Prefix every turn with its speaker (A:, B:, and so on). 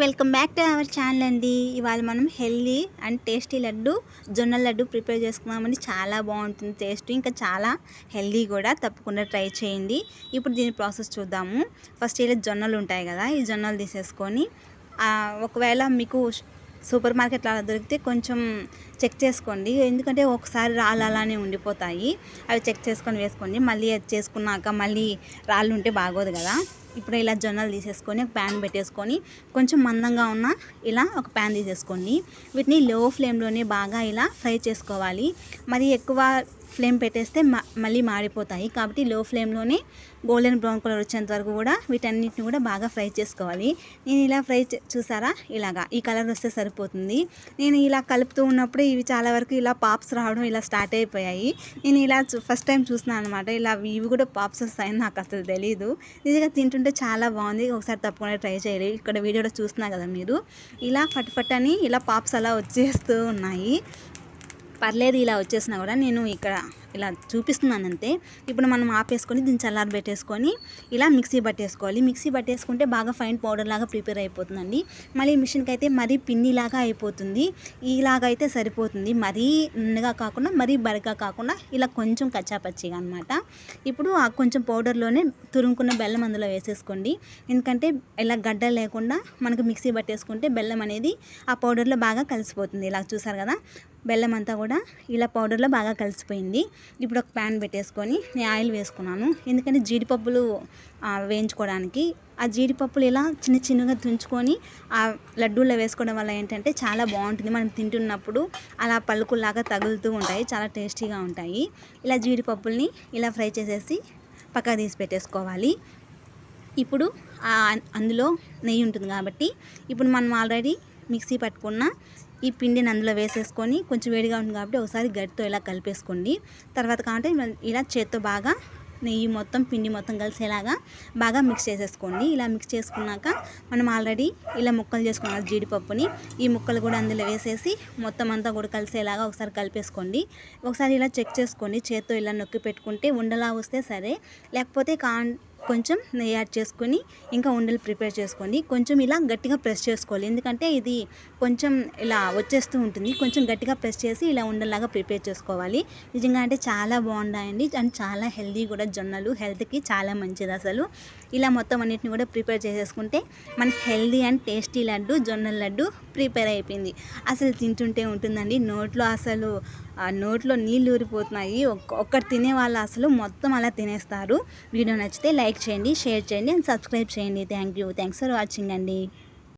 A: Welcome back to our channel అండి. ఇవాళ మనం హెల్దీ అండ్ టేస్టీ లడ్డు జొన్న లడ్డు ప్రిపేర్ చేసుకున్నామండి. చాలా బాగుంటుంది టేస్ట్, ఇంకా చాలా హెల్దీ కూడా. తప్పకుండా ట్రై చేయండి. ఇప్పుడు దీని ప్రాసెస్ చూద్దాము. ఫస్ట్ ఇలా జొన్నలు ఉంటాయి కదా, ఈ జొన్నలు తీసేసుకొని ఒకవేళ మీకు సూపర్ మార్కెట్లో అలా దొరికితే కొంచెం చెక్ చేసుకోండి, ఎందుకంటే ఒకసారి రాళ్ళు అలానే ఉండిపోతాయి. అవి చెక్ చేసుకొని వేసుకోండి. మళ్ళీ అది చేసుకున్నాక మళ్ళీ రాళ్ళు ఉంటే బాగోదు కదా. ఇప్పుడు ఇలా జొన్నలు తీసేసుకొని ఒక ప్యాన్ పెట్టేసుకొని కొంచెం మందంగా ఉన్న ఇలా ఒక ప్యాన్ తీసేసుకోండి. వీటిని లో ఫ్లేమ్లోనే బాగా ఇలా ఫ్రై చేసుకోవాలి. మరి ఎక్కువ ఫ్లేమ్ పెట్టేస్తే మళ్ళీ మాడిపోతాయి. కాబట్టి లో ఫ్లేమ్లోనే గోల్డెన్ బ్రౌన్ కలర్ వచ్చేంత వరకు కూడా వీటన్నిటిని కూడా బాగా ఫ్రై చేసుకోవాలి. నేను ఇలా చూసారా, ఇలాగా ఈ కలర్ వస్తే సరిపోతుంది. నేను ఇలా కలుపుతూ ఉన్నప్పుడు ఇవి చాలా వరకు ఇలా పాప్స్ రావడం ఇలా స్టార్ట్ అయిపోయాయి. నేను ఇలా ఫస్ట్ టైం చూస్తున్నాను అనమాట. ఇలా ఇవి కూడా పాప్స్ వస్తాయని నాకు అసలు తెలీదు. నిజంగా తింటుంటే చాలా బాగుంది. ఒకసారి తప్పకుండా ట్రై చేయాలి. ఇక్కడ వీడియోలో చూస్తున్నా కదా మీరు, ఇలా ఫట్ అని ఇలా పాప్స్ అలా వచ్చేస్తూ ఉన్నాయి. పర్లేదు, ఇలా వచ్చేసినా కూడా నేను ఇక్కడ ఇలా చూపిస్తున్నాను అంతే. ఇప్పుడు మనం ఆపేసుకొని దీన్ని చల్లారి పెట్టేసుకొని ఇలా మిక్సీ పట్టేసుకోవాలి. మిక్సీ పట్టేసుకుంటే బాగా ఫైన్ పౌడర్ లాగా ప్రిపేర్ అయిపోతుందండి. మళ్ళీ మిషన్కి అయితే మరీ పిండిలాగా అయిపోతుంది. ఇలాగైతే సరిపోతుంది. మరీ నున్నగా కాకుండా మరీ బరగా కాకుండా ఇలా కొంచెం కచ్చాపచ్చిగా అనమాట. ఇప్పుడు ఆ కొంచెం పౌడర్లోనే తురుముకున్న బెల్లం అందులో వేసేసుకోండి. ఎందుకంటే ఇలా గడ్డ లేకుండా మనకు మిక్సీ పట్టేసుకుంటే బెల్లం అనేది ఆ పౌడర్లో బాగా కలిసిపోతుంది. ఇలా చూసారు కదా, బెల్లం అంతా కూడా ఇలా పౌడర్లో బాగా కలిసిపోయింది. ఇప్పుడు ఒక ప్యాన్ పెట్టేసుకొని నేను ఆయిల్ వేసుకున్నాను, ఎందుకంటే జీడిపప్పులు వేయించుకోవడానికి. ఆ జీడిపప్పులు ఇలా చిన్న చిన్నగా తుంచుకొని ఆ లడ్డూలో వేసుకోవడం వల్ల ఏంటంటే చాలా బాగుంటుంది. మనం తింటున్నప్పుడు అలా పలుకుల్లాగా తగులుతూ ఉంటాయి, చాలా టేస్టీగా ఉంటాయి. ఇలా జీడిపప్పుల్ని ఇలా ఫ్రై చేసేసి పక్కకు తీసి పెట్టేసుకోవాలి. ఇప్పుడు అందులో నెయ్యి ఉంటుంది కాబట్టి ఇప్పుడు మనం ఆల్రెడీ మిక్సీ పట్టుకున్న ఈ పిండిని అందులో వేసేసుకొని కొంచెం వేడిగా ఉంటుంది కాబట్టి ఒకసారి గట్టితో ఇలా కలిపేసుకోండి. తర్వాత కాబట్టి ఇలా చేత్తో బాగా నెయ్యి మొత్తం పిండి మొత్తం కలిసేలాగా బాగా మిక్స్ చేసేసుకోండి. ఇలా మిక్స్ చేసుకున్నాక మనం ఆల్రెడీ ఇలా ముక్కలు చేసుకున్నాం జీడిపప్పుని, ఈ ముక్కలు కూడా అందులో వేసేసి మొత్తం అంతా కూడా కలిసేలాగా ఒకసారి కలిపేసుకోండి. ఒకసారి ఇలా చెక్ చేసుకోండి, చేత్తో ఇలా నొక్కి పెట్టుకుంటే ఉండలా వస్తే సరే, లేకపోతే కొంచెం నెయ్యి యాడ్ చేసుకొని ఇంకా ఉండలు ప్రిపేర్ చేసుకోండి. కొంచెం ఇలా గట్టిగా ప్రెస్ చేసుకోవాలి, ఎందుకంటే ఇది కొంచెం ఇలా వచ్చేస్తూ ఉంటుంది. కొంచెం గట్టిగా ప్రెస్ చేసి ఇలా ఉండలాగా ప్రిపేర్ చేసుకోవాలి. నిజంగా అంటే చాలా బాగుంటాయండి అండ్ చాలా హెల్దీ కూడా. జొన్నలు హెల్త్కి చాలా మంచిది అసలు. ఇలా మొత్తం అన్నిటిని కూడా ప్రిపేర్ చేసేసుకుంటే మన హెల్దీ అండ్ టేస్టీ లడ్డు జొన్నల లడ్డు ప్రిపేర్ అయిపోయింది. అసలు తింటుంటే ఉంటుందండి నోట్లో, అసలు నోట్లో నీళ్ళు ఊరిపోతున్నాయి. ఒక్కటి తినే వాళ్ళు అసలు మొత్తం అలా తినేస్తారు. వీడియో నచ్చితే లైక్ చేయండి, షేర్ చేయండి అండ్ సబ్స్క్రైబ్ చేయండి. థ్యాంక్స్ ఫర్ వాచింగ్ అండి.